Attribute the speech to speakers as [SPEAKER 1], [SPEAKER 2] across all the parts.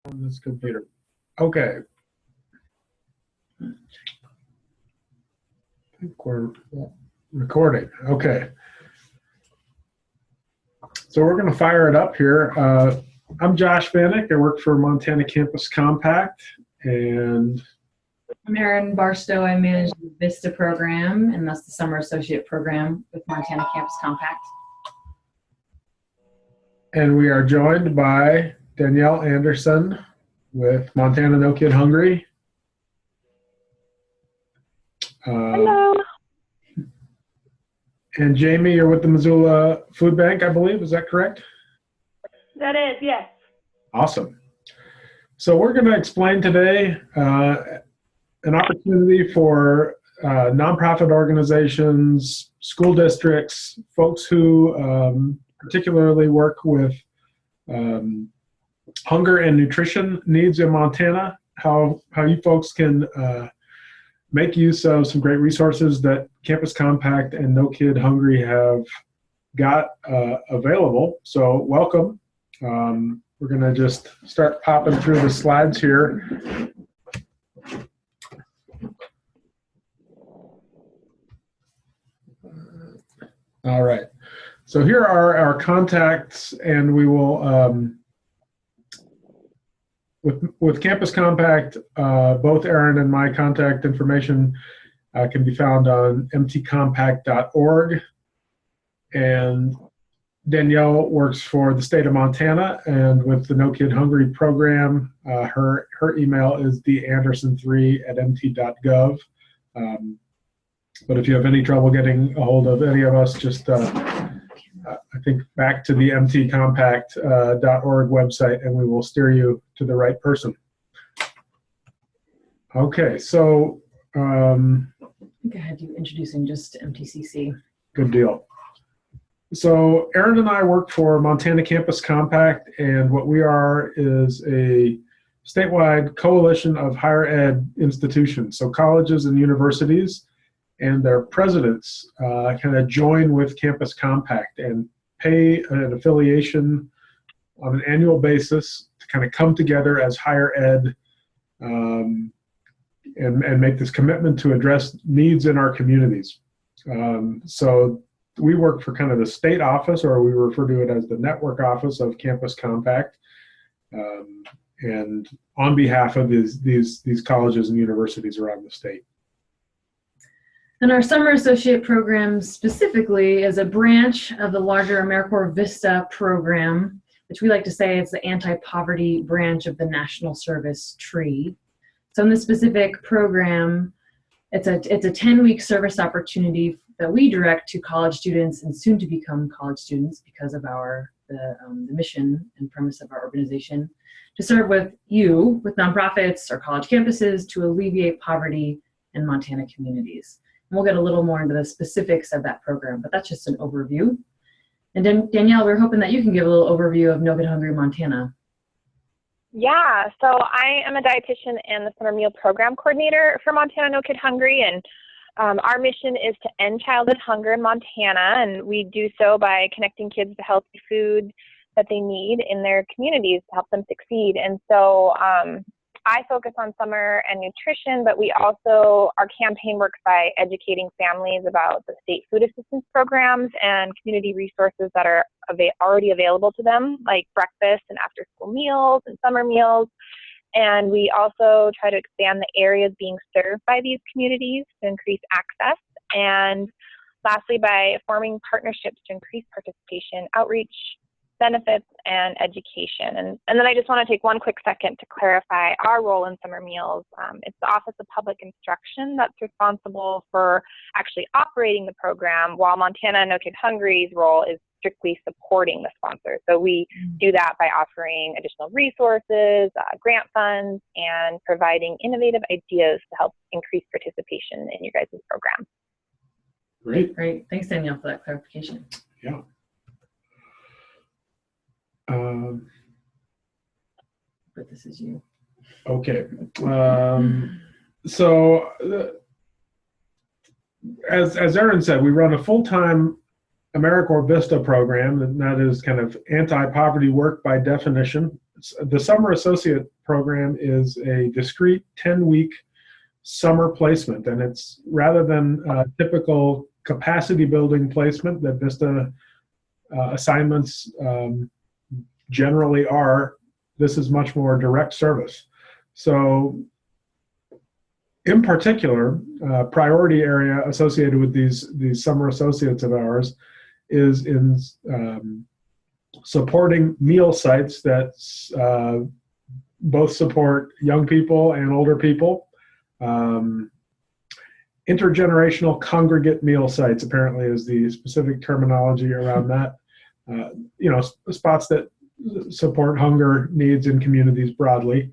[SPEAKER 1] on this computer. Okay. I think we're recording. Okay. So we're going to fire it up here. I'm Josh Vanek. I work for Montana Campus Compact, and
[SPEAKER 2] I'm Erin Barstow. I manage the VISTA program, and that's the summer associate program with Montana Campus Compact.
[SPEAKER 1] And we are joined by Danielle Anderson with Montana No Kid Hungry.
[SPEAKER 3] Hello.
[SPEAKER 1] And Jamie, you're with the Missoula Food Bank, I believe. Is that correct?
[SPEAKER 3] That is, yes.
[SPEAKER 1] Awesome. So we're going to explain today an opportunity for nonprofit organizations, school districts, folks who particularly work with hunger and nutrition needs in Montana, how you folks can make use of some great resources that Campus Compact and No Kid Hungry have got available. So welcome. We're going to just start popping through the slides here. All right. So here are our contacts, and we will, with Campus Compact, both Erin and my contact information can be found on mtcompact.org. And Danielle works for the state of Montana, and with the No Kid Hungry program, her email is danderson3@mt.gov. But if you have any trouble getting a hold of any of us, just I think back to the mtcompact.org website, and we will steer you to the right person. Okay, so
[SPEAKER 2] I think I had you introducing just MTCC.
[SPEAKER 1] Good deal. So Erin and I work for Montana Campus Compact, and what we are is a statewide coalition of higher ed institutions, so colleges and universities, and their presidents kind of join with Campus Compact and pay an affiliation on an annual basis to kind of come together as higher ed and make this commitment to address needs in our communities. So we work for kind of the state office, or we refer to it as the network office of Campus Compact, and on behalf of these colleges and universities around the state.
[SPEAKER 2] And our summer associate program specifically is a branch of the larger AmeriCorps VISTA program, which we like to say is the anti-poverty branch of the National Service tree. So in this specific program, it's a 10-week service opportunity that we direct to college students and soon to become college students because of the mission and premise of our organization, to serve with nonprofits or college campuses to alleviate poverty in Montana communities. And we'll get a little more into the specifics of that program, but that's just an overview. And Danielle, we're hoping that you can give a little overview of No Kid Hungry Montana.
[SPEAKER 3] Yeah, so I am a dietitian and the summer meal program coordinator for Montana No Kid Hungry, and our mission is to end childhood hunger in Montana, and we do so by connecting kids to healthy food that they need in their communities to help them succeed. And so I focus on summer and nutrition, but our campaign works by educating families about the state food assistance programs and community resources that are already available to them, like breakfast and after school meals and summer meals. And we also try to expand the areas being served by these communities to increase access. And lastly, by forming partnerships to increase participation, outreach, benefits, and education. And then I just want to take one quick second to clarify our role in summer meals. It's the Office of Public Instruction that's responsible for actually operating the program, while Montana No Kid Hungry's role is strictly supporting the sponsor. So we do that by offering additional resources, grant funds, and providing innovative ideas to help increase participation in your guys' program.
[SPEAKER 1] Great.
[SPEAKER 2] Thanks, Danielle, for that clarification.
[SPEAKER 1] Yeah.
[SPEAKER 2] But this is you.
[SPEAKER 1] Okay. So as Erin said, we run a full-time AmeriCorps VISTA program, and that is kind of anti-poverty work by definition. the Summer Associate Program is a discrete 10-week summer placement, and it's rather than a typical capacity building placement that VISTA assignments generally are. This is much more direct service. So in particular, priority area associated with these summer associates of ours is in supporting meal sites that both support young people and older people. Intergenerational congregate meal sites apparently is the specific terminology around that. Spots that support hunger needs in communities broadly,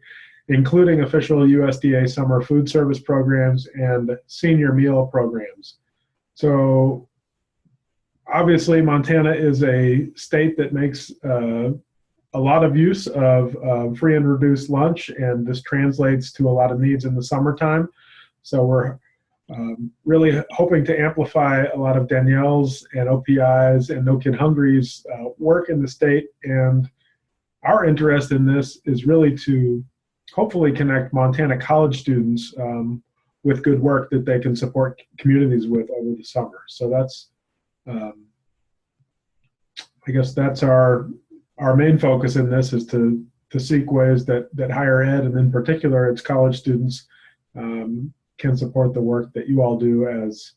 [SPEAKER 1] including official USDA summer food service programs and senior meal programs. So obviously Montana is a state that makes a lot of use of free and reduced lunch, and this translates to a lot of needs in the summertime. So we're really hoping to amplify a lot of Danielle's and OPI's and No Kid Hungry's work in the state. And our interest in this is really to hopefully connect Montana college students with good work that they can support communities with over the summer. So that's, I guess that's our main focus in this, is to seek ways that higher ed, and in particular its college students, can support the work that you all do as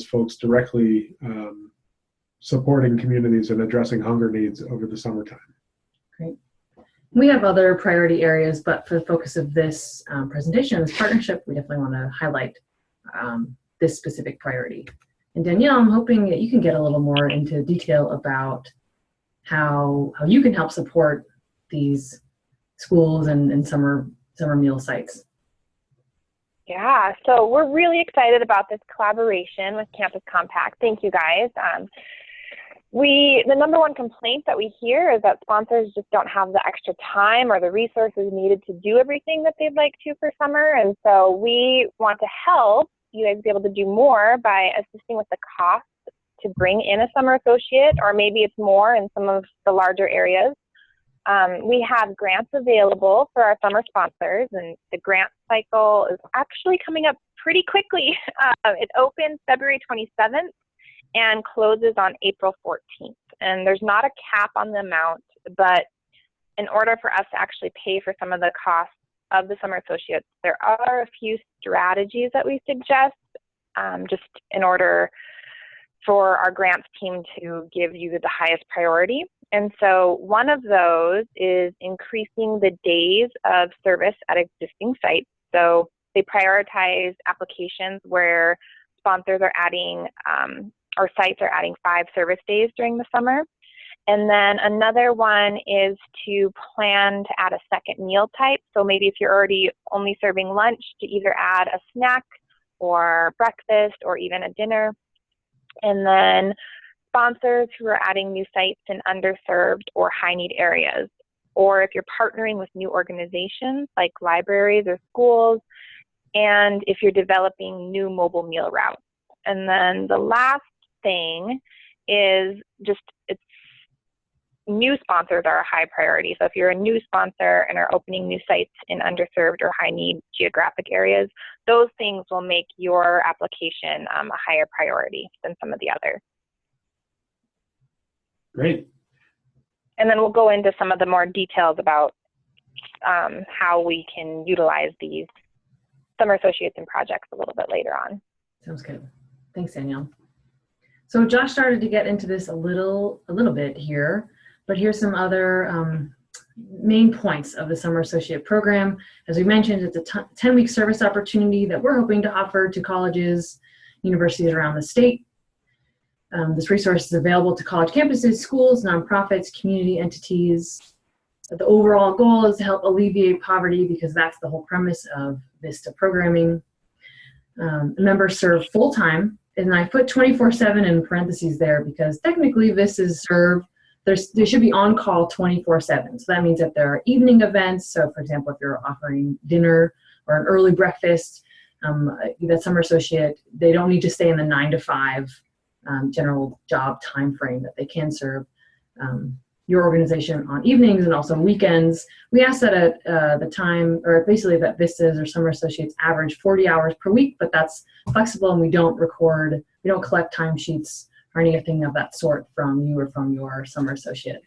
[SPEAKER 1] folks directly supporting communities and addressing hunger needs over the summertime.
[SPEAKER 2] Great. We have other priority areas, but for the focus of this presentation, this partnership, we definitely want to highlight this specific priority. And Danielle, I'm hoping that you can get a little more into detail about how you can help support these schools and summer meal sites.
[SPEAKER 3] Yeah, so we're really excited about this collaboration with Campus Compact. Thank you, guys. The number one complaint that we hear is that sponsors just don't have the extra time or the resources needed to do everything that they'd like to for summer. And so we want to help you guys be able to do more by assisting with the cost to bring in a summer associate, or maybe it's more in some of the larger areas. We have grants available for our summer sponsors, and the grant cycle is actually coming up pretty quickly. It opens February 27th and closes on April 14th. And there's not a cap on the amount, but in order for us to actually pay for some of the costs of the summer associates, there are a few strategies that we suggest just in order for our grants team to give you the highest priority. And so one of those is increasing the days of service at existing sites. So they prioritize applications where sponsors are adding, or sites are adding 5 service days during the summer. And then another one is to plan to add a second meal type. So maybe if you're already only serving lunch, to either add a snack or breakfast or even a dinner. And then sponsors who are adding new sites in underserved or high need areas, or if you're partnering with new organizations like libraries or schools, and if you're developing new mobile meal routes. And then the last thing is just, it's new sponsors are a high priority. So if you're a new sponsor and are opening new sites in underserved or high need geographic areas, those things will make your application a higher priority than some of the others.
[SPEAKER 1] Great.
[SPEAKER 3] And then we'll go into some of the more details about how we can utilize these summer associates and projects a little bit later on.
[SPEAKER 2] Sounds good. Thanks, Danielle. So Josh started to get into this a little bit here, but here's some other main points of the Summer Associate Program. As we mentioned, it's a 10-week service opportunity that we're hoping to offer to colleges, universities around the state. This resource is available to college campuses, schools, nonprofits, community entities. But the overall goal is to help alleviate poverty, because that's the whole premise of VISTA programming. Members serve full-time, and I put 24/7 in parentheses there because technically VISTA is served, they should be on call 24/7. So that means that there are evening events. So for example, if you're offering dinner or an early breakfast, that summer associate, they don't need to stay in the 9 to 5 general job time frame that they can serve. your organization on evenings and also weekends. We ask that at the time, or basically that VISTAs or summer associates average 40 hours per week, but that's flexible, and we don't collect timesheets or anything of that sort from you or from your summer associate.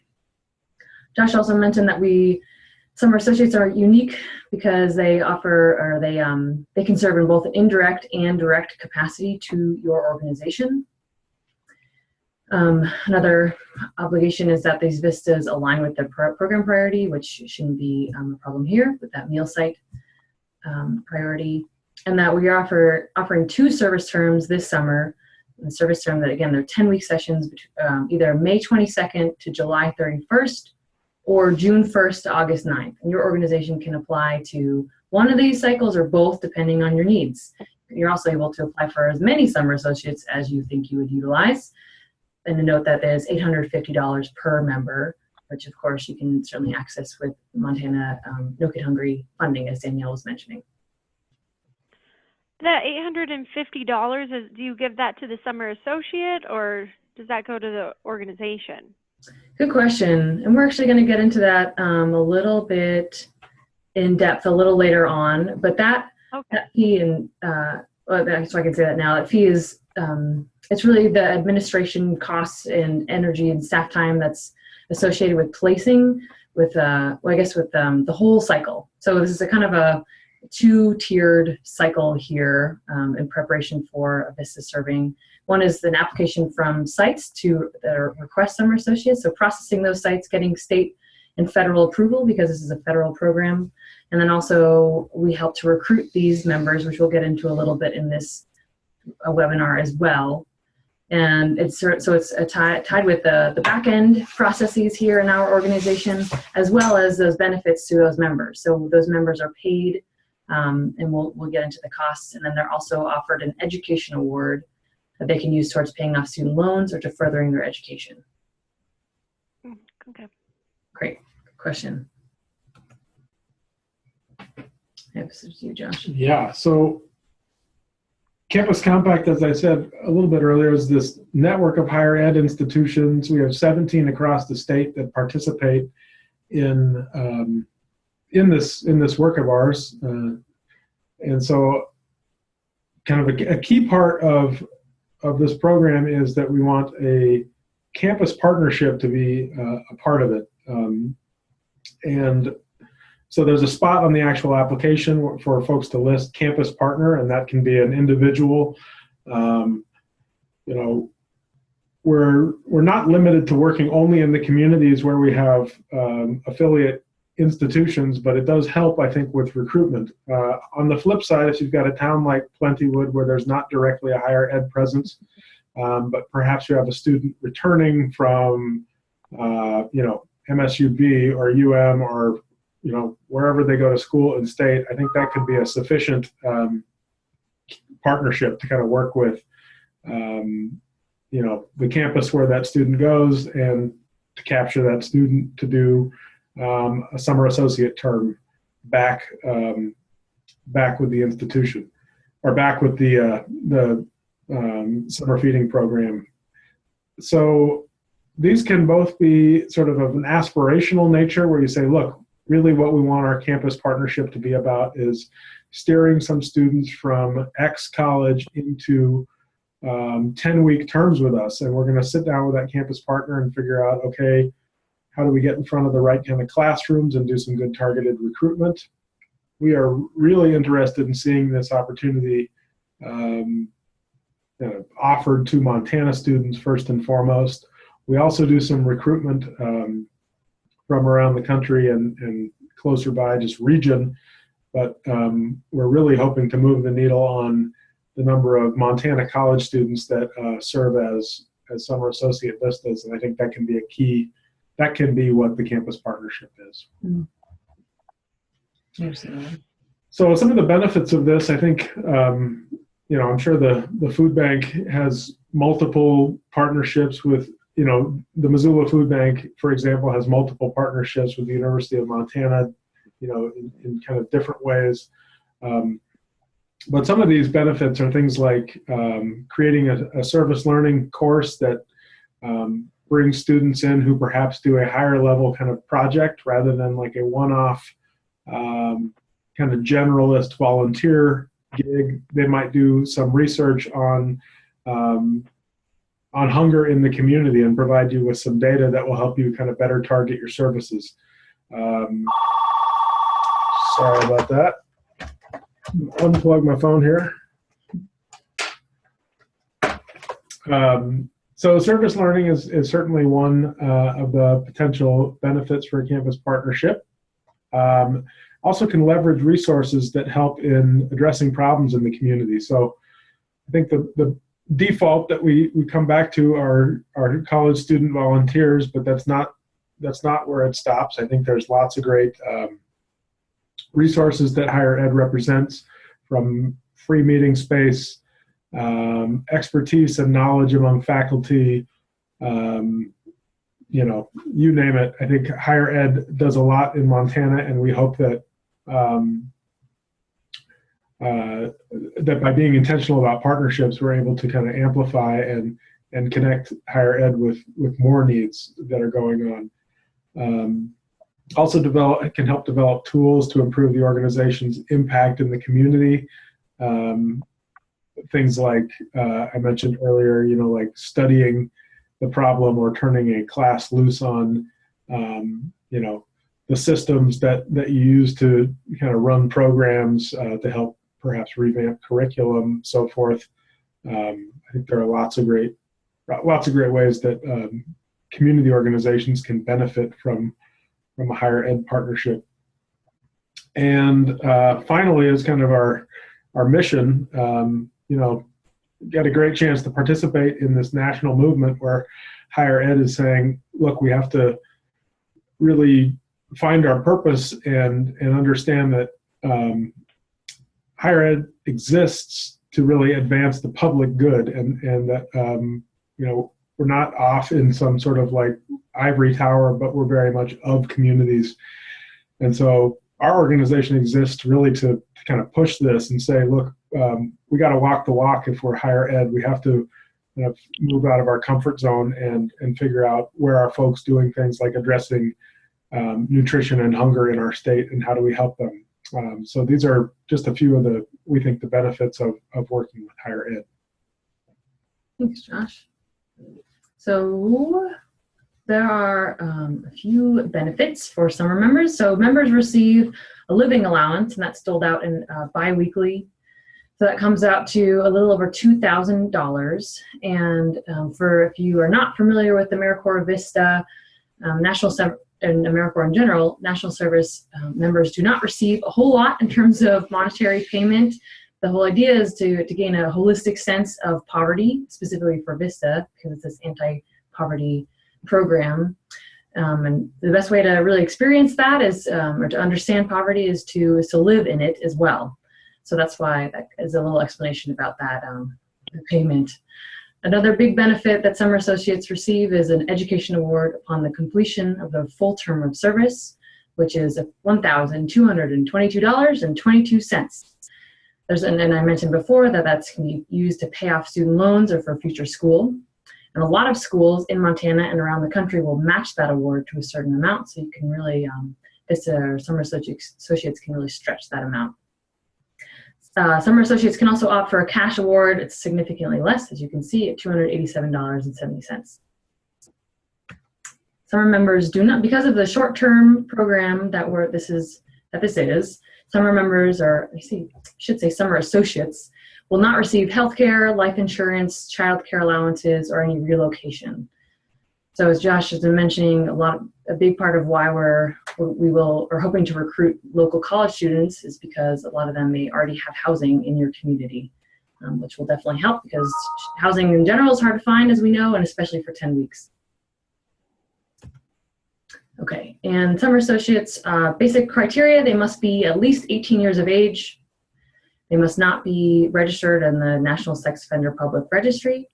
[SPEAKER 2] Josh also mentioned that summer associates are unique because they offer, or they can serve in both an indirect and direct capacity to your organization. Another obligation is that these VISTAs align with the program priority, which shouldn't be a problem here with that meal site priority, and that we are offering 2 service terms this summer. The service term that, again, they're 10-week sessions, either May 22nd to July 31st or June 1st to August 9th. And your organization can apply to one of these cycles or both, depending on your needs. You're also able to apply for as many summer associates as you think you would utilize. And to note that there's $850 per member, which of course you can certainly access with Montana No Kid Hungry funding, as Danielle was mentioning.
[SPEAKER 4] That $850, do you give that to the summer associate, or does that go to the organization?
[SPEAKER 2] Good question. And we're actually going to get into that a little bit in depth a little later on. But that fee, and so I can say that now, that fee is, it's really the administration costs and energy and staff time that's associated with placing with, the whole cycle. So this is a kind of a 2-tiered cycle here in preparation for a VISTA serving. One is an application from sites that request summer associates, so processing those sites, getting state and federal approval because this is a federal program. And then also we help to recruit these members, which we'll get into a little bit in this webinar as well. And it's tied with the back end processes here in our organization, as well as those benefits to those members. So those members are paid, and we'll get into the costs. And then they're also offered an education award that they can use towards paying off student loans or to furthering their education.
[SPEAKER 4] Okay.
[SPEAKER 2] Great question. This is you, Josh.
[SPEAKER 1] Yeah, so Campus Compact, as I said a little bit earlier, is this network of higher ed institutions. We have 17 across the state that participate in this work of ours, and so kind of a key part of this program is that we want a campus partnership to be a part of it, and so there's a spot on the actual application for folks to list campus partner, and that can be an individual. We're not limited to working only in the communities where we have affiliate institutions, but it does help, I think, with recruitment. On the flip side, if you've got a town like Plentywood where there's not directly a higher ed presence, but perhaps you have a student returning from, MSUB or UM or wherever they go to school in state, I think that could be a sufficient partnership to kind of work with, the campus where that student goes and to capture that student to do a summer associate term back with the institution or back with the summer feeding program. So these can both be sort of an aspirational nature where you say, look, really what we want our campus partnership to be about is steering some students from X college into 10-week terms with us. And we're going to sit down with that campus partner and figure out, okay, how do we get in front of the right kind of classrooms and do some good targeted recruitment? We are really interested in seeing this opportunity offered to Montana students first and foremost. We also do some recruitment from around the country and closer by, just region, but we're really hoping to move the needle on the number of Montana college students that serve as summer associate VISTAs, and I think that can be a key. That can be what the campus partnership is.
[SPEAKER 2] Absolutely.
[SPEAKER 1] So some of the benefits of this, I think, I'm sure the food bank has multiple partnerships with, the Missoula Food Bank, for example, has multiple partnerships with the University of Montana, in kind of different ways. But some of these benefits are things like creating a service learning course that bring students in who perhaps do a higher level kind of project rather than like a one-off kind of generalist volunteer gig. They might do some research on hunger in the community and provide you with some data that will help you kind of better target your services. Sorry about that. Unplug my phone here. So service learning is certainly one of the potential benefits for a campus partnership. Also can leverage resources that help in addressing problems in the community. So I think the default that we come back to are college student volunteers, but that's not where it stops. I think there's lots of great resources that higher ed represents, from free meeting space, expertise and knowledge among faculty, you know, you name it. I think higher ed does a lot in Montana, and we hope that that by being intentional about partnerships, we're able to kind of amplify and connect higher ed with more needs that are going on. Also can help develop tools to improve the organization's impact in the community. Things like I mentioned earlier, you know, like studying the problem or turning a class loose on, you know, the systems that you use to kind of run programs to help perhaps revamp curriculum, so forth. I think there are lots of great ways that community organizations can benefit from a higher ed partnership. And finally, is kind of our mission. You know, get a great chance to participate in this national movement where higher ed is saying, look, we have to really find our purpose and understand that higher ed exists to really advance the public good, and that you know, we're not off in some sort of like ivory tower, but we're very much of communities. And so our organization exists really to kind of push this and say, look, we got to walk the walk. If we're higher ed, we have to kind of move out of our comfort zone and figure out where are folks doing things like addressing nutrition and hunger in our state, and how do we help them. So these are just a few of we think the benefits of working with higher ed.
[SPEAKER 2] Thanks, Josh. So there are a few benefits for summer members. So members receive a living allowance, and that's doled out in bi-weekly. So that comes out to a little over $2,000. And for if you are not familiar with AmeriCorps VISTA, and AmeriCorps in general, national service members do not receive a whole lot in terms of monetary payment. The whole idea is to gain a holistic sense of poverty, specifically for VISTA, because it's this anti-poverty program. And the best way to really experience that is, or to understand poverty, is to live in it as well. So that's why that is a little explanation about that payment. Another big benefit that summer associates receive is an education award upon the completion of the full term of service, which is $1,222.22. And I mentioned before that can be used to pay off student loans or for future school. And a lot of schools in Montana and around the country will match that award to a certain amount, so you can really, summer associates can really stretch that amount. Summer associates can also opt for a cash award. It's significantly less, as you can see, at $287.70. Summer members do not, because of the short-term program this is, summer members, or summer associates, will not receive health care, life insurance, child care allowances, or any relocation. So as Josh has been mentioning, a big part of why we're hoping to recruit local college students is because a lot of them may already have housing in your community, which will definitely help, because housing in general is hard to find, as we know, and especially for 10 weeks. Okay, and summer associates, basic criteria: they must be at least 18 years of age. They must not be registered in the National Sex Offender Public Registry.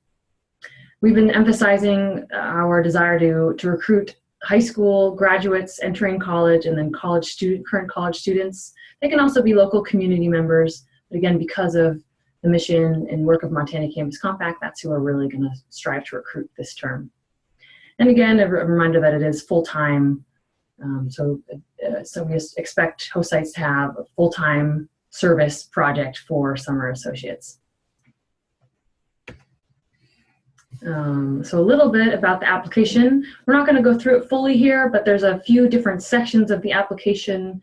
[SPEAKER 2] We've been emphasizing our desire to recruit high school graduates entering college, and then current college students. They can also be local community members, but again, because of the mission and work of Montana Campus Compact, that's who we're really going to strive to recruit this term. And again, a reminder that it is full-time. So we expect host sites to have a full-time service project for summer associates. So a little bit about the application. We're not going to go through it fully here, but there's a few different sections of the application.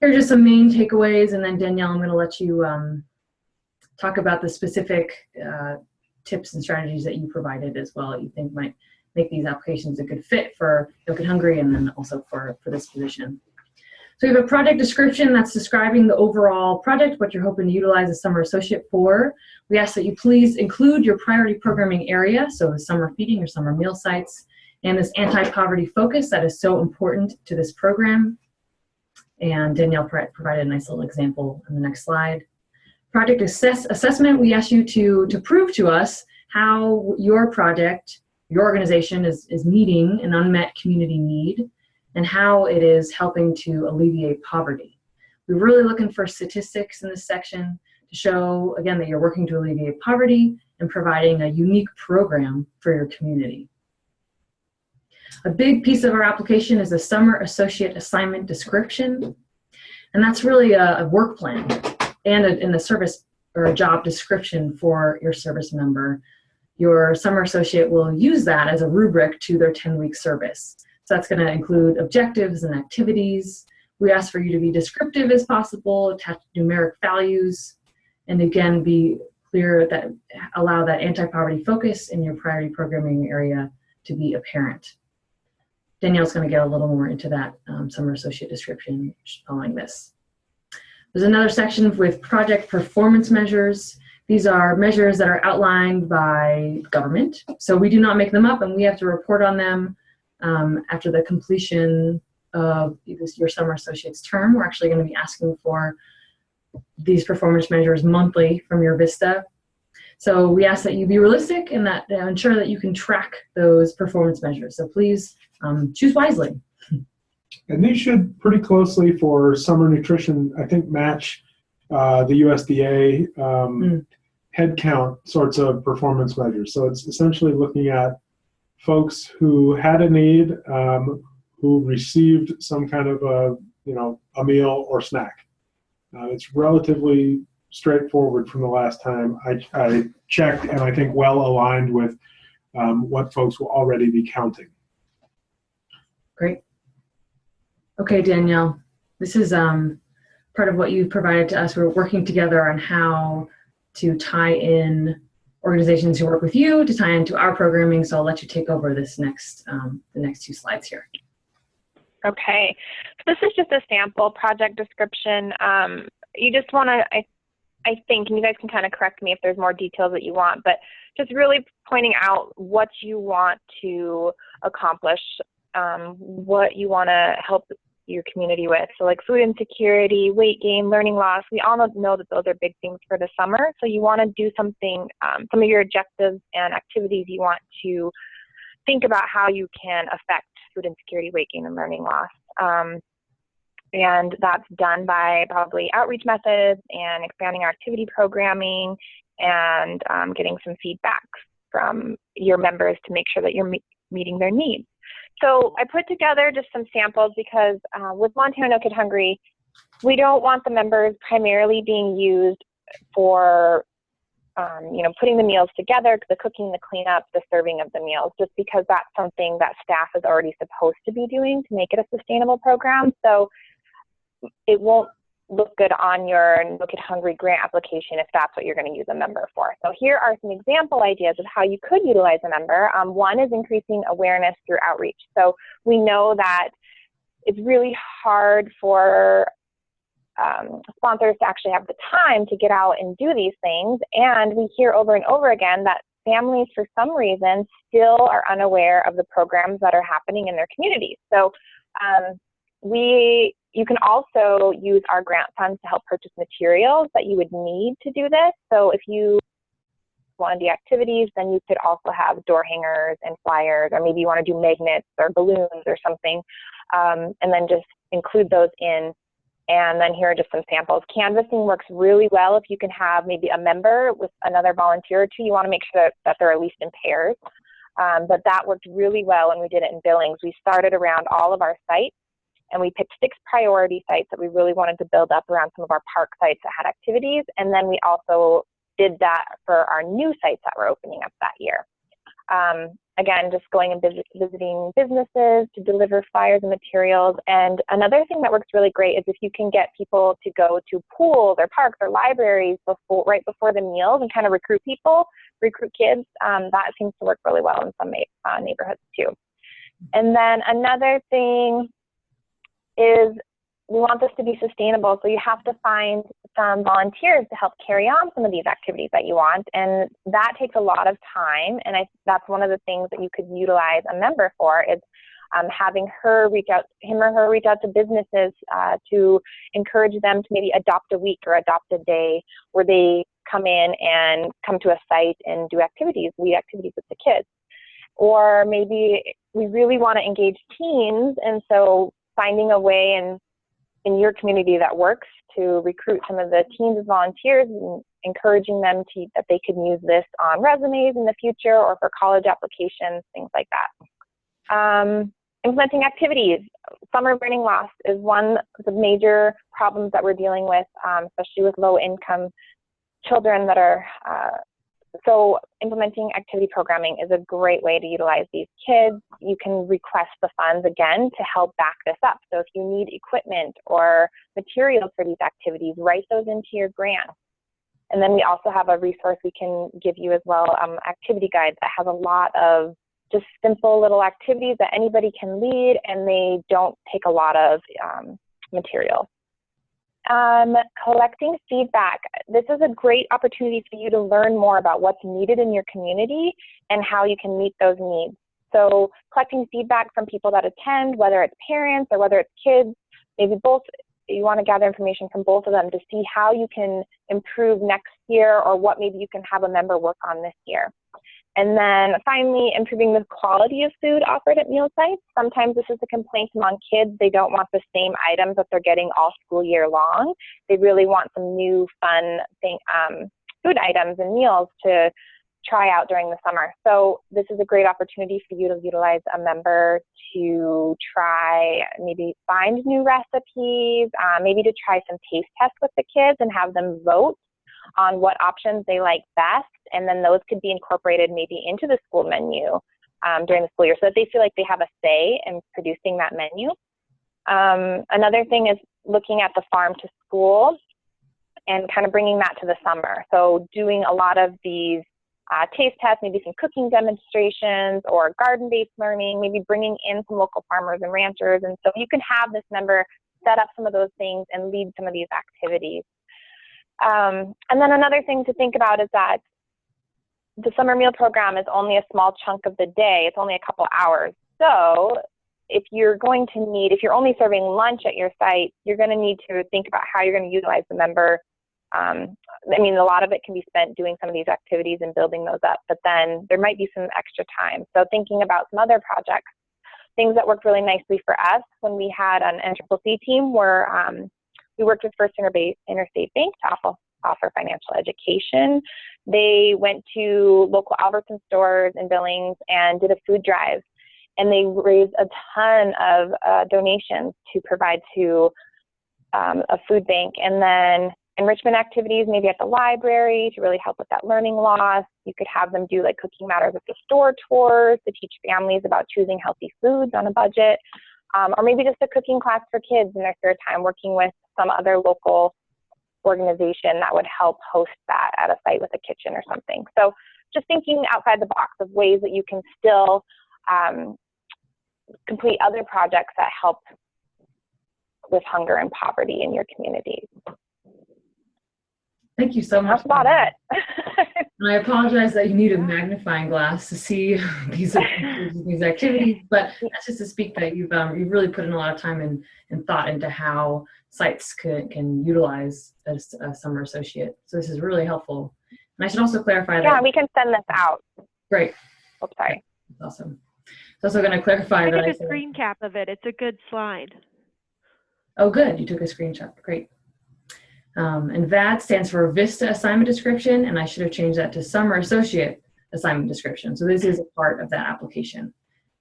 [SPEAKER 2] Here are just some main takeaways, and then Danielle, I'm going to let you talk about the specific tips and strategies that you provided as well that you think might make these applications a good fit for No Kid Hungry and then also for this position. So we have a project description that's describing the overall project, what you're hoping to utilize a summer associate for. We ask that you please include your priority programming area, so summer feeding or summer meal sites, and this anti-poverty focus that is so important to this program. And Danielle provided a nice little example in the next slide. Project assessment, we ask you to prove to us how your project, your organization is meeting an unmet community need and how it is helping to alleviate poverty. We're really looking for statistics in this section to show, again, that you're working to alleviate poverty and providing a unique program for your community. A big piece of our application is a summer associate assignment description, and that's really a work plan and in a service or a job description for your service member. Your summer associate will use that as a rubric to their 10-week service. So that's going to include objectives and activities. We ask for you to be descriptive as possible, attach numeric values, and again, be clear that allow that anti-poverty focus in your priority programming area to be apparent. Danielle's going to get a little more into that summer associate description following this. There's another section with project performance measures. These are measures that are outlined by government. So we do not make them up, and we have to report on them after the completion of your summer associate's term. We're actually going to be asking for these performance measures monthly from your VISTA. So we ask that you be realistic and that ensure that you can track those performance measures. So please choose wisely.
[SPEAKER 1] And these should pretty closely for summer nutrition, I think, match the USDA head count sorts of performance measures. So it's essentially looking at folks who had a need, who received some kind of a meal or snack. It's relatively straightforward from the last time I checked, and I think well aligned with what folks will already be counting.
[SPEAKER 2] Great. Okay, Danielle, this is part of what you provided to us. We're working together on how to tie in organizations who work with you to tie into our programming. So I'll let you take over this next, the next two slides here.
[SPEAKER 3] Okay, so this is just a sample project description. You just want to, I think, and you guys can kind of correct me if there's more details that you want, but just really pointing out what you want to accomplish, what you want to help your community with. So like food insecurity, weight gain, learning loss, we all know that those are big things for the summer. So you want to do something, some of your objectives and activities you want to think about how you can affect food insecurity, weight gain, and learning loss. And that's done by probably outreach methods and expanding our activity programming and getting some feedback from your members to make sure that you're meeting their needs. So I put together just some samples because with Montana No Kid Hungry, we don't want the members primarily being used for putting the meals together, the cooking, the cleanup, the serving of the meals, just because that's something that staff is already supposed to be doing to make it a sustainable program. So it won't look good on your No Kid Hungry grant application if that's what you're going to use a member for. So here are some example ideas of how you could utilize a member. One is increasing awareness through outreach. So we know that it's really hard for sponsors to actually have the time to get out and do these things. And we hear over and over again that families, for some reason, still are unaware of the programs that are happening in their communities. So you can also use our grant funds to help purchase materials that you would need to do this. So if you want to do activities, then you could also have door hangers and flyers, or maybe you want to do magnets or balloons or something, and then just include those in. And then here are just some samples. Canvassing works really well if you can have maybe a member with another volunteer or two. You want to make sure that they're at least in pairs. But that worked really well when we did it in Billings. We started around all of our sites, and we picked 6 priority sites that we really wanted to build up around some of our park sites that had activities. And then we also did that for our new sites that were opening up that year. Again, just going and visiting businesses to deliver flyers and materials. And another thing that works really great is if you can get people to go to pools or parks or libraries right before the meals and kind of recruit kids, that seems to work really well in some neighborhoods too. And then another thing is we want this to be sustainable, so you have to find some volunteers to help carry on some of these activities that you want, and that takes a lot of time, and that's one of the things that you could utilize a member for, is having him or her reach out to businesses to encourage them to maybe adopt a week or adopt a day where they come in and come to a site and do lead activities with the kids. Or maybe we really want to engage teens, and so finding a way in your community that works to recruit some of the teens as volunteers and encouraging them that they can use this on resumes in the future or for college applications, things like that. Implementing activities. Summer learning loss is one of the major problems that we're dealing with, especially with low-income children that are so implementing activity programming is a great way to utilize these kids. You can request the funds again to help back this up. So if you need equipment or materials for these activities, write those into your grant. And then we also have a resource we can give you as well, activity guides that have a lot of just simple little activities that anybody can lead, and they don't take a lot of material. Collecting feedback. This is a great opportunity for you to learn more about what's needed in your community and how you can meet those needs. So collecting feedback from people that attend, whether it's parents or whether it's kids, maybe both, you want to gather information from both of them to see how you can improve next year or what maybe you can have a member work on this year. And then finally, improving the quality of food offered at meal sites. Sometimes this is a complaint among kids. They don't want the same items that they're getting all school year long. They really want some new fun food items and meals to try out during the summer. So this is a great opportunity for you to utilize a member to try, maybe find new recipes, maybe to try some taste tests with the kids and have them vote on what options they like best, and then those could be incorporated maybe into the school menu during the school year so that they feel like they have a say in producing that menu. Another thing is looking at the farm to school and kind of bringing that to the summer. So doing a lot of these taste tests, maybe some cooking demonstrations or garden-based learning, maybe bringing in some local farmers and ranchers, and so you can have this member set up some of those things and lead some of these activities. And then another thing to think about is that the summer meal program is only a small chunk of the day. It's only a couple hours. So if you're only serving lunch at your site, you're going to need to think about how you're going to utilize the member. I mean, a lot of it can be spent doing some of these activities and building those up, but then there might be some extra time. So thinking about some other projects, things that worked really nicely for us when we had an MTCC team where we worked with First Interstate Bank to offer financial education. They went to local Albertson stores in Billings and did a food drive, and they raised a ton of donations to provide to a food bank. And then enrichment activities, maybe at the library to really help with that learning loss. You could have them do like cooking matters at the store tours to teach families about choosing healthy foods on a budget. Or maybe just a cooking class for kids in their spare time, working with some other local organization that would help host that at a site with a kitchen or something. So just thinking outside the box of ways that you can still complete other projects that help with hunger and poverty in your communities.
[SPEAKER 2] Thank you so much.
[SPEAKER 3] That's about it.
[SPEAKER 2] And I apologize that you need a magnifying glass to see these activities, but that's just to speak that you've really put in a lot of time and thought into how sites can utilize a summer associate. So this is really helpful. And I should also clarify that.
[SPEAKER 3] Yeah, we can send this out.
[SPEAKER 2] Great.
[SPEAKER 3] Oops, sorry.
[SPEAKER 2] That's awesome. So also going to clarify
[SPEAKER 4] I
[SPEAKER 2] that
[SPEAKER 4] took a screen cap of it. It's a good slide.
[SPEAKER 2] Oh, good. You took a screenshot. Great. And VAD stands for VISTA assignment description, and I should have changed that to summer associate. assignment description. So this is a part of that application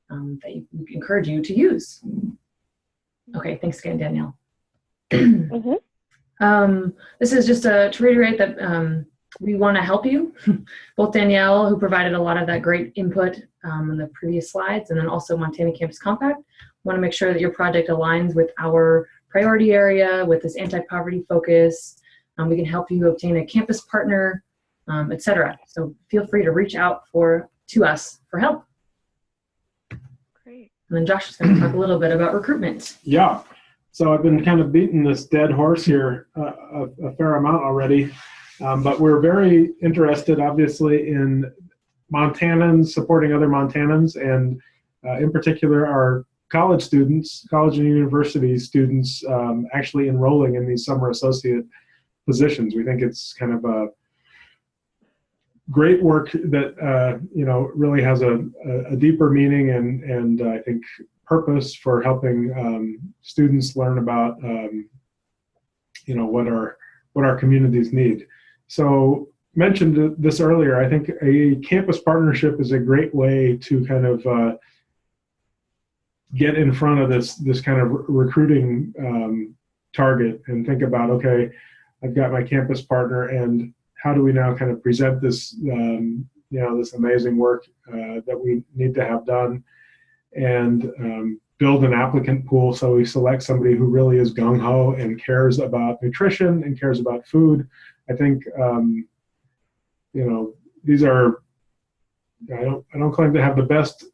[SPEAKER 2] that we encourage you to use. Okay, thanks again, Danielle. This is just to reiterate that we want to help you. Both Danielle, who provided a lot of that great input in the previous slides, and then also Montana Campus Compact, want to make sure that your project aligns with our priority area, with this anti-poverty focus. We can help you obtain a campus partner, etc. So feel free to reach out to us for help.
[SPEAKER 4] Great.
[SPEAKER 2] And then Josh is going to talk a little bit about recruitment.
[SPEAKER 1] Yeah. So I've been kind of beating this dead horse here a fair amount already, but we're very interested, obviously, in Montanans supporting other Montanans, and in particular our college students, college and university students, actually enrolling in these summer associate positions. We think it's kind of a great work that really has a deeper meaning and I think purpose for helping students learn about what our communities need. So mentioned this earlier, I think a campus partnership is a great way to kind of get in front of this kind of recruiting target and think about, okay, I've got my campus partner, and how do we now kind of present this this amazing work that we need to have done, and build an applicant pool so we select somebody who really is gung-ho and cares about nutrition and cares about food. I think these are, I don't claim to have the best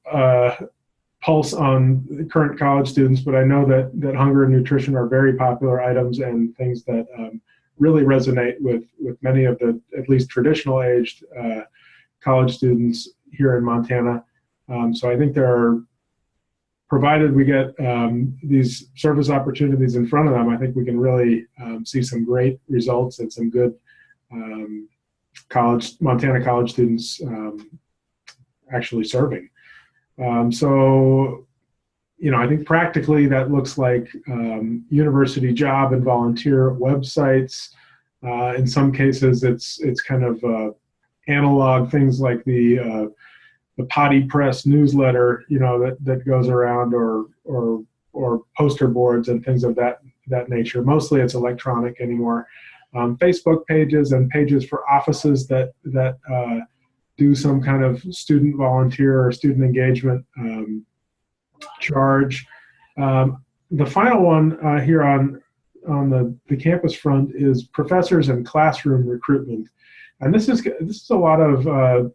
[SPEAKER 1] pulse on current college students, but I know that hunger and nutrition are very popular items and things that really resonate with many of the at least traditional aged college students here in Montana. So I think there are, provided we get these service opportunities in front of them, I think we can really see some great results and some good Montana college students actually serving. I think practically that looks like university job and volunteer websites. In some cases, it's kind of analog things like the Potty Press newsletter, that goes around, or poster boards and things of that nature. Mostly it's electronic anymore. Facebook pages and pages for offices that do some kind of student volunteer or student engagement charge. The final one here on the campus front is professors and classroom recruitment, and this is a lot of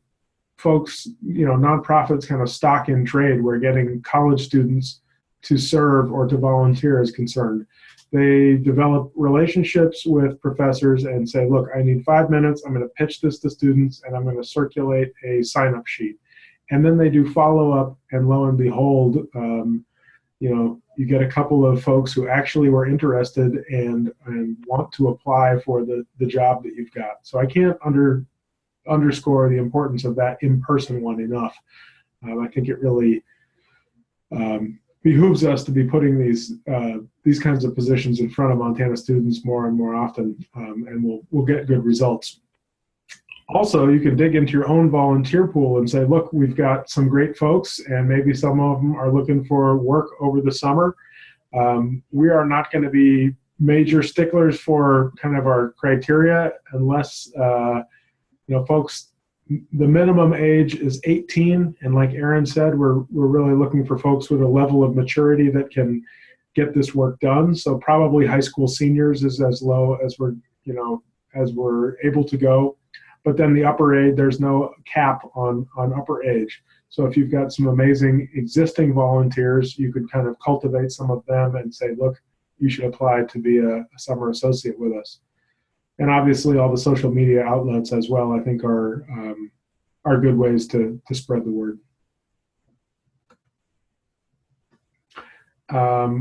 [SPEAKER 1] folks, nonprofits kind of stock in trade where getting college students to serve or to volunteer is concerned. They develop relationships with professors and say, look, I need 5 minutes. I'm going to pitch this to students, and I'm going to circulate a sign-up sheet. And then they do follow-up, and lo and behold, you get a couple of folks who actually were interested and want to apply for the job that you've got. So I can't underscore the importance of that in-person one enough. I think it really behooves us to be putting these kinds of positions in front of Montana students more and more often, and we'll get good results. Also, you can dig into your own volunteer pool and say, look, we've got some great folks, and maybe some of them are looking for work over the summer. We are not going to be major sticklers for kind of our criteria unless, folks, the minimum age is 18, and like Aaron said, we're really looking for folks with a level of maturity that can get this work done. So probably high school seniors is as low as we're able to go. But then the upper age, there's no cap on upper age. So if you've got some amazing existing volunteers, you could kind of cultivate some of them and say, look, you should apply to be a summer associate with us. And obviously all the social media outlets as well, I think are good ways to spread the word.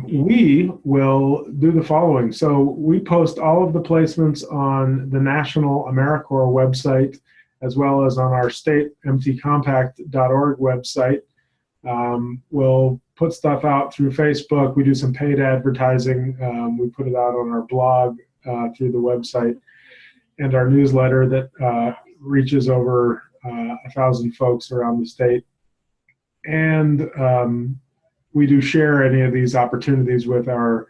[SPEAKER 1] We will do the following. So we post all of the placements on the National AmeriCorps website, as well as on our state mtcompact.org website. We'll put stuff out through Facebook. We do some paid advertising. We put it out on our blog through the website, and our newsletter that reaches over 1,000 folks around the state. And we do share any of these opportunities with our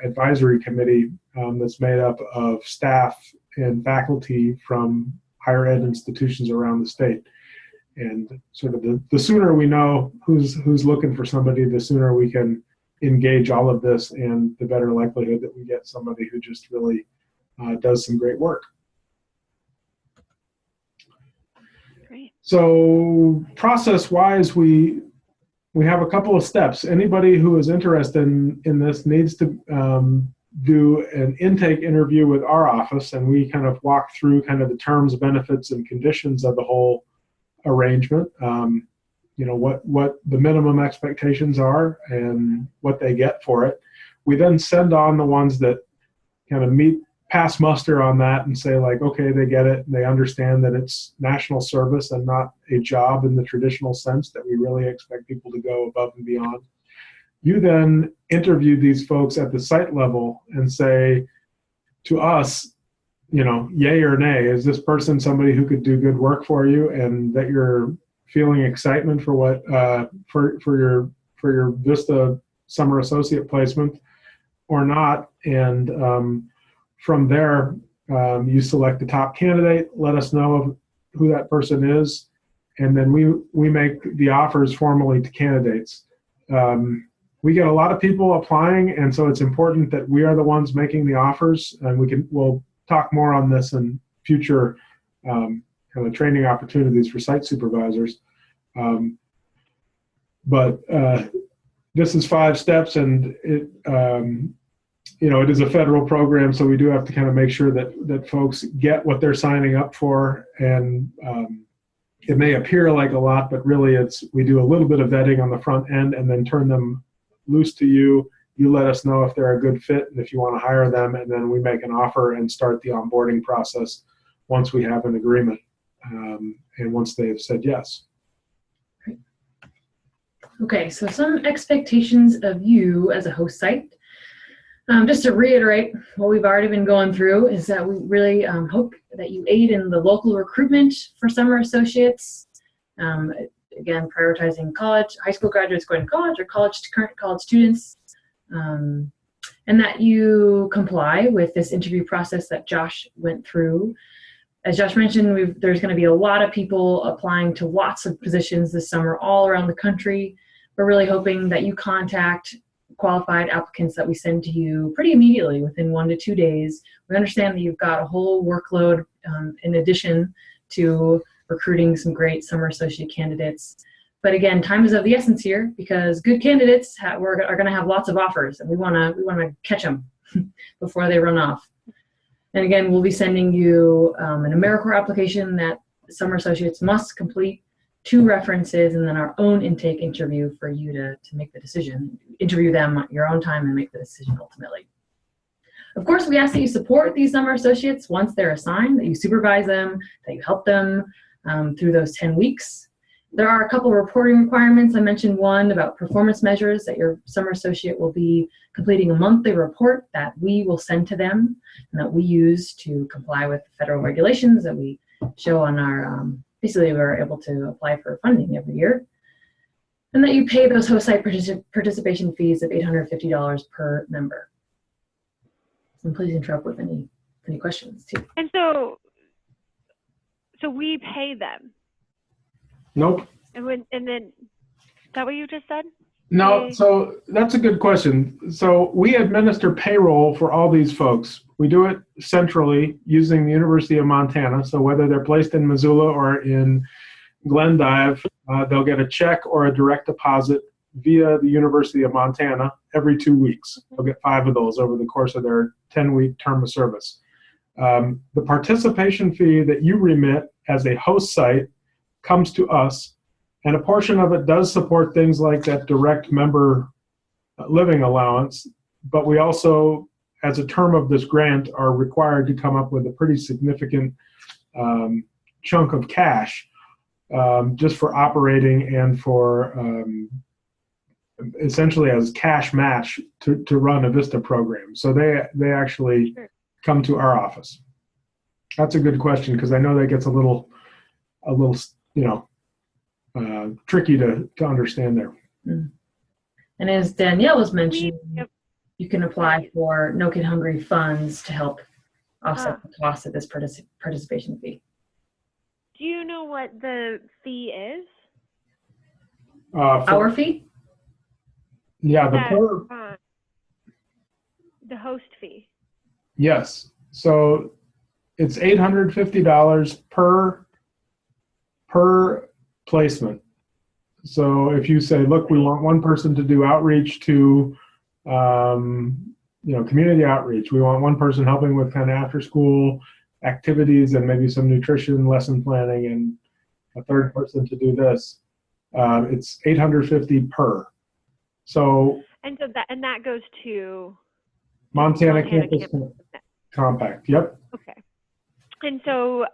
[SPEAKER 1] advisory committee that's made up of staff and faculty from higher ed institutions around the state. And sort of the sooner we know who's looking for somebody, the sooner we can engage all of this, and the better likelihood that we get somebody who just really does some great work.
[SPEAKER 4] Great.
[SPEAKER 1] So process-wise, we have a couple of steps. Anybody who is interested in this needs to do an intake interview with our office, and we kind of walk through kind of the terms, benefits, and conditions of the whole arrangement. You know, what the minimum expectations are and what they get for it. We then send on the ones that kind of pass muster on that and say, like, okay, they get it, and they understand that it's national service and not a job in the traditional sense that we really expect people to go above and beyond. You then interview these folks at the site level and say to us, you know, yay or nay, is this person somebody who could do good work for you, and that you're feeling excitement for what for your VISTA summer associate placement or not. And from there, you select the top candidate, let us know of who that person is, and then we make the offers formally to candidates. We get a lot of people applying, and so it's important that we are the ones making the offers, and we'll talk more on this in future kind of training opportunities for site supervisors. But this is 5 steps, and it you know, it is a federal program, so we do have to kind of make sure that folks get what they're signing up for. And it may appear like a lot, but really we do a little bit of vetting on the front end and then turn them loose to you. You let us know if they're a good fit and if you want to hire them, and then we make an offer and start the onboarding process once we have an agreement and once they have said yes.
[SPEAKER 2] Okay, so some expectations of you as a host site. Just to reiterate what we've already been going through is that we really hope that you aid in the local recruitment for summer associates. Again, prioritizing high school graduates going to college or current college students. And that you comply with this interview process that Josh went through. As Josh mentioned, there's going to be a lot of people applying to lots of positions this summer all around the country. We're really hoping that you contact qualified applicants that we send to you pretty immediately within 1 to 2 days. We understand that you've got a whole workload in addition to recruiting some great summer associate candidates. But again, time is of the essence here because good candidates are going to have lots of offers, and we want to catch them before they run off. And again, we'll be sending you an AmeriCorps application that summer associates must complete, 2 references, and then our own intake interview for you to make the decision. Interview them at your own time and make the decision ultimately. Of course, we ask that you support these summer associates once they're assigned, that you supervise them, that you help them through those 10 weeks. There are a couple of reporting requirements. I mentioned one about performance measures that your summer associate will be completing a monthly report that we will send to them and that we use to comply with federal regulations that we show on our, basically we're able to apply for funding every year. And that you pay those host site participation fees of $850 per member. And please interrupt with any questions too.
[SPEAKER 4] And so we pay them.
[SPEAKER 1] Nope.
[SPEAKER 4] And then, is that what you just said?
[SPEAKER 1] No, so that's a good question. So we administer payroll for all these folks. We do it centrally using the University of Montana. So whether they're placed in Missoula or in Glendive, they'll get a check or a direct deposit via the University of Montana every 2 weeks. They'll get 5 of those over the course of their 10-week term of service. The participation fee that you remit as a host site comes to us, and a portion of it does support things like that direct member living allowance, but we also, as a term of this grant, are required to come up with a pretty significant chunk of cash just for operating and for essentially as cash match to run a VISTA program. So they actually come to our office. That's a good question because I know that gets a little a little, tricky to understand there.
[SPEAKER 2] And as Danielle was mentioning,
[SPEAKER 4] Yep.
[SPEAKER 2] you can apply for No Kid Hungry funds to help offset the cost of this participation fee.
[SPEAKER 4] Do you know what the fee is?
[SPEAKER 2] Our fee?
[SPEAKER 1] Yeah,
[SPEAKER 4] The host fee.
[SPEAKER 1] yes. So it's $850 per placement. So if you say, look, we want one person to do outreach to, community outreach. We want one person helping with kind of after school activities and maybe some nutrition lesson planning, and a third person to do this. It's $850 per. So
[SPEAKER 4] that goes to
[SPEAKER 1] Montana Campus Compact. Yep.
[SPEAKER 4] Okay. And so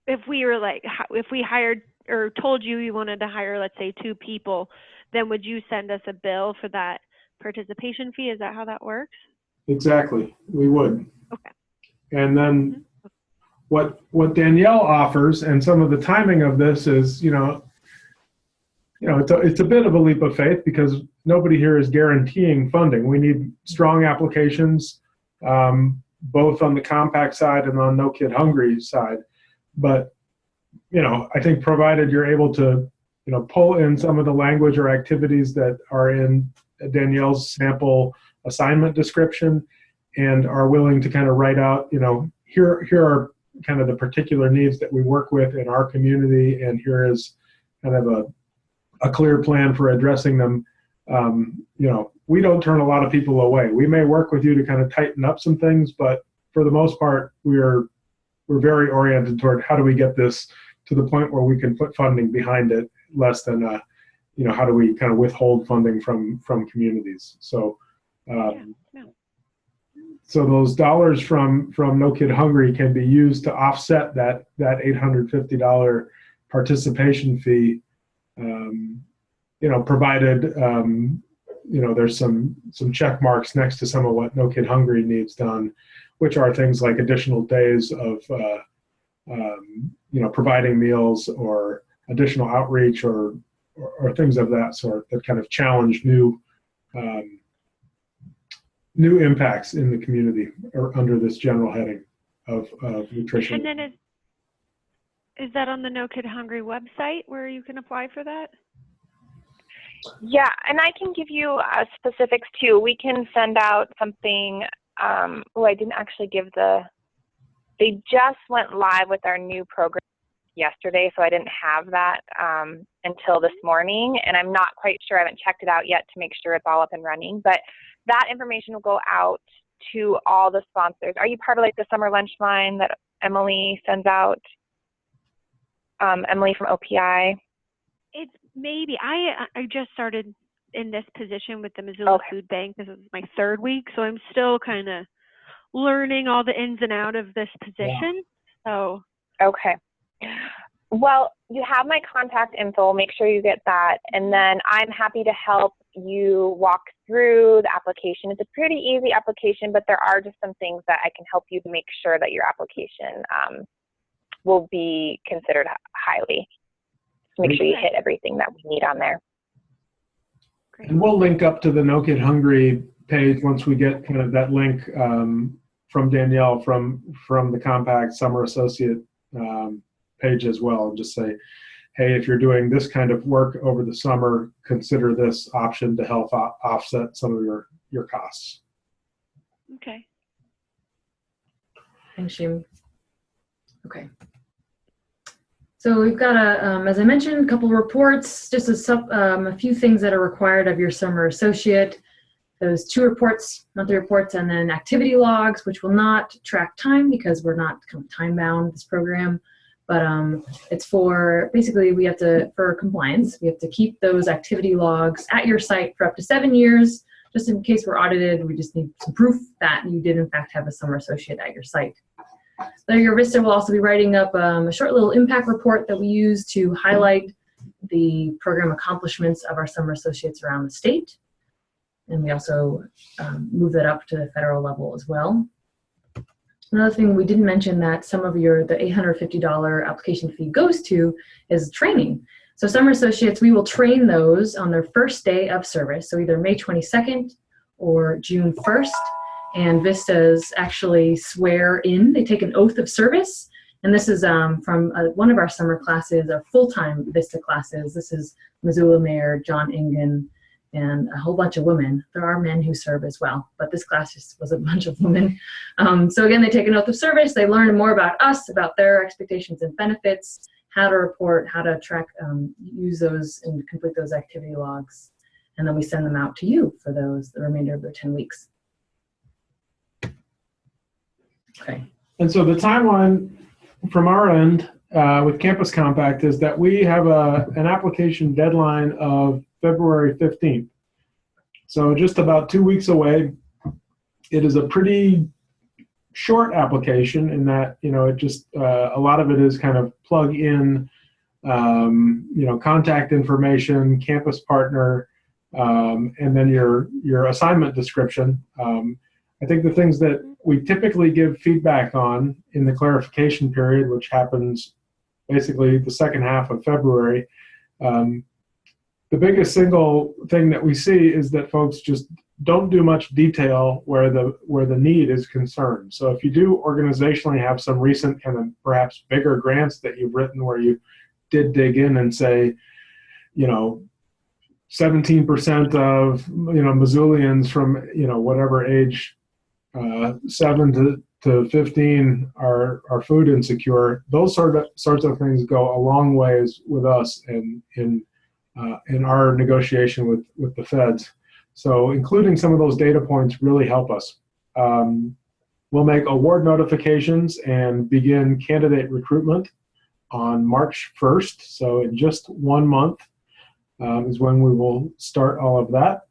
[SPEAKER 4] if we hired or told you wanted to hire, let's say 2 people, then would you send us a bill for that participation fee? Is that how that works? Exactly.
[SPEAKER 1] We would.
[SPEAKER 4] Okay.
[SPEAKER 1] And then what Danielle offers, and some of the timing of this is, it's a bit of a leap of faith because nobody here is guaranteeing funding. We need strong applications, both on the compact side and on No Kid Hungry side. But, I think provided you're able to, pull in some of the language or activities that are in Danielle's sample assignment description and are willing to kind of write out, here are kind of the particular needs that we work with in our community, and here is kind of a clear plan for addressing them. We don't turn a lot of people away. We may work with you to kind of tighten up some things, but for the most part, we're very oriented toward how do we get this to the point where we can put funding behind it, less than how do we kind of withhold funding from communities. So so those dollars from No Kid Hungry can be used to offset that $850 participation fee, provided there's some check marks next to some of what No Kid Hungry needs done, which are things like additional days of providing meals or additional outreach or things of that sort that kind of challenge new impacts in the community or under this general heading of nutrition.
[SPEAKER 4] And then is that on the No Kid Hungry website where you can apply for that?
[SPEAKER 3] Yeah, and I can give you specifics too. We can send out something. I didn't actually give they just went live with our new program yesterday, so I didn't have that until this morning, and I'm not quite sure. I haven't checked it out yet to make sure it's all up and running, but that information will go out to all the sponsors. Are you part of the summer lunch line that Emily sends out? Emily from OPI?
[SPEAKER 4] It's maybe. I just started in this position with the Missoula Food Bank. This is my 3rd week, so I'm still kind of learning all the ins and outs of this position. Yeah. So. Okay.
[SPEAKER 3] Well, you have my contact info. Make sure you get that. And then I'm happy to help you walk through the application. It's a pretty easy application, but there are just some things that I can help you to make sure that your application will be considered highly. To make sure you hit everything that we need on there.
[SPEAKER 1] Great. And we'll link up to the No Kid Hungry page once we get kind of that link from Danielle from the Compact Summer Associate page as well, and just say, hey, if you're doing this kind of work over the summer, consider this option to help offset some of your costs.
[SPEAKER 4] Okay.
[SPEAKER 2] Thanks, Shim. Okay. So we've got as I mentioned, a couple reports, just a few things that are required of your summer associate. Those 2 reports, monthly reports, and then activity logs, which will not track time because we're not time bound this program. But it's for, basically we have to, for compliance, we have to keep those activity logs at your site for up to 7 years. Just in case we're audited, we just need some proof that you did in fact have a summer associate at your site. So your VISTA will also be writing up a short little impact report that we use to highlight the program accomplishments of our summer associates around the state. And we also move that up to the federal level as well. Another thing we didn't mention that some of the $850 application fee goes to is training. So summer associates, we will train those on their first day of service, so either May 22nd or June 1st. And VISTAs actually swear in, they take an oath of service. And this is from one of our summer classes, our full-time VISTA classes. This is Missoula Mayor John Ingen and a whole bunch of women. There are men who serve as well, but this class just was a bunch of women. So again, they take an oath of service. They learn more about us, about their expectations and benefits, how to report, how to track, use those and complete those activity logs. And then we send them out to you for the remainder of their 10 weeks. Okay.
[SPEAKER 1] And so the timeline from our end with Campus Compact is that we have an application deadline of February 15th. So just about 2 weeks away. It is a pretty short application in that, it just, a lot of it is kind of plug in, contact information, campus partner, and then your assignment description. I think the things that we typically give feedback on in the clarification period, which happens basically the second half of February, the biggest single thing that we see is that folks just don't do much detail where the need is concerned. So if you do organizationally have some recent kind of perhaps bigger grants that you've written where you did dig in and say, 17% of Missoulians from whatever age 7 to 15 are food insecure. Those sorts of things go a long ways with us in our negotiation with the feds. So including some of those data points really help us. We'll make award notifications and begin candidate recruitment on March 1st. So in just 1 month is when we will start all of that.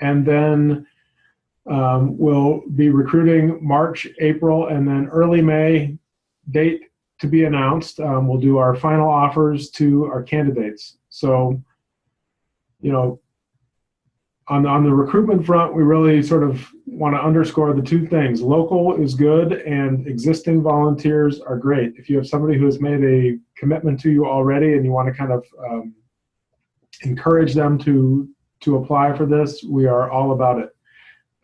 [SPEAKER 1] And then we'll be recruiting March, April, and then early May, date to be announced. We'll do our final offers to our candidates. So, on the recruitment front, we really sort of want to underscore the two things. Local is good and existing volunteers are great. If you have somebody who has made a commitment to you already and you want to kind of encourage them to apply for this, we are all about it.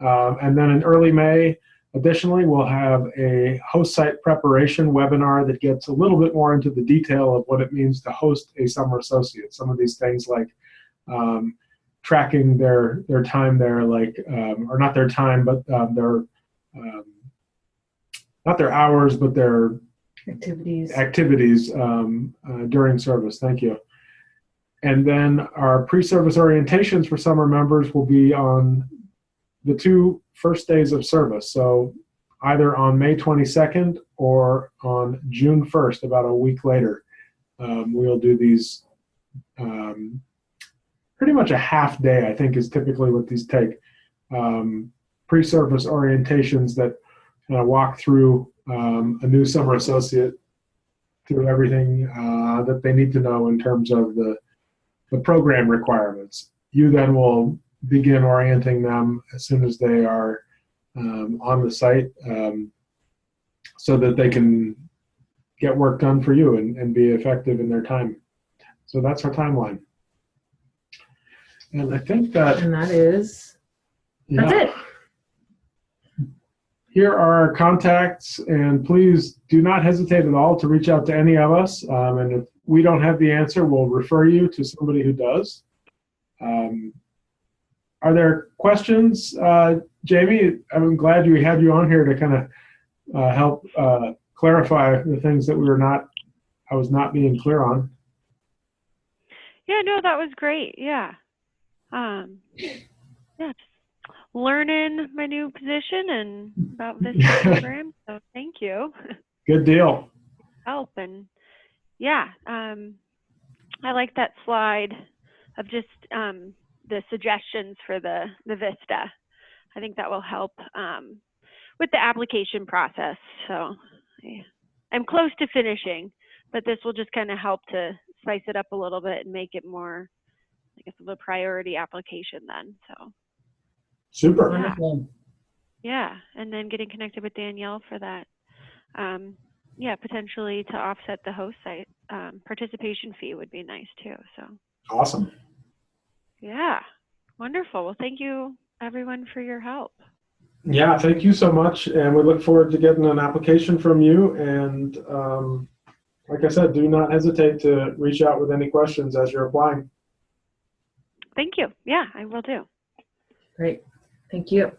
[SPEAKER 1] And then in early May, additionally, we'll have a host site preparation webinar that gets a little bit more into the detail of what it means to host a summer associate. Some of these things like tracking their time there, or not their time, but their not their hours, but their activities during service. Thank you. And then our pre-service orientations for summer members will be on the 2 first days of service. So either on May 22nd or on June 1st, about a week later, we'll do these pretty much a half day, I think is typically what these take. Pre-service orientations that walk through a new summer associate through everything that they need to know in terms of the program requirements. You then will begin orienting them as soon as they are on the site so that they can get work done for you and be effective in their time. So that's our timeline. And I think that's
[SPEAKER 2] it.
[SPEAKER 1] Here are our contacts, and please do not hesitate at all to reach out to any of us. And if we don't have the answer, we'll refer you to somebody who does. Are there questions, Jamie? I'm glad we had you on here to kind of help clarify the things that I was not being clear on.
[SPEAKER 4] Yeah, no, that was great. Yeah. Just learning my new position and about this program. So thank you.
[SPEAKER 1] Good deal.
[SPEAKER 4] Help. And yeah, I like that slide of just the suggestions for the VISTA. I think that will help with the application process. So I'm close to finishing, but this will just kind of help to spice it up a little bit and make it more, I guess, of a priority application then. So
[SPEAKER 1] super.
[SPEAKER 2] Wonderful.
[SPEAKER 4] Yeah, and then getting connected with Danielle for that. Yeah, potentially to offset the host site participation fee would be nice too. So
[SPEAKER 1] Awesome.
[SPEAKER 4] yeah, wonderful. Well, thank you everyone for your help.
[SPEAKER 1] Yeah, thank you so much. And we look forward to getting an application from you. And like I said, do not hesitate to reach out with any questions as you're applying.
[SPEAKER 4] Thank you. Yeah, I will do.
[SPEAKER 2] Great. Thank you.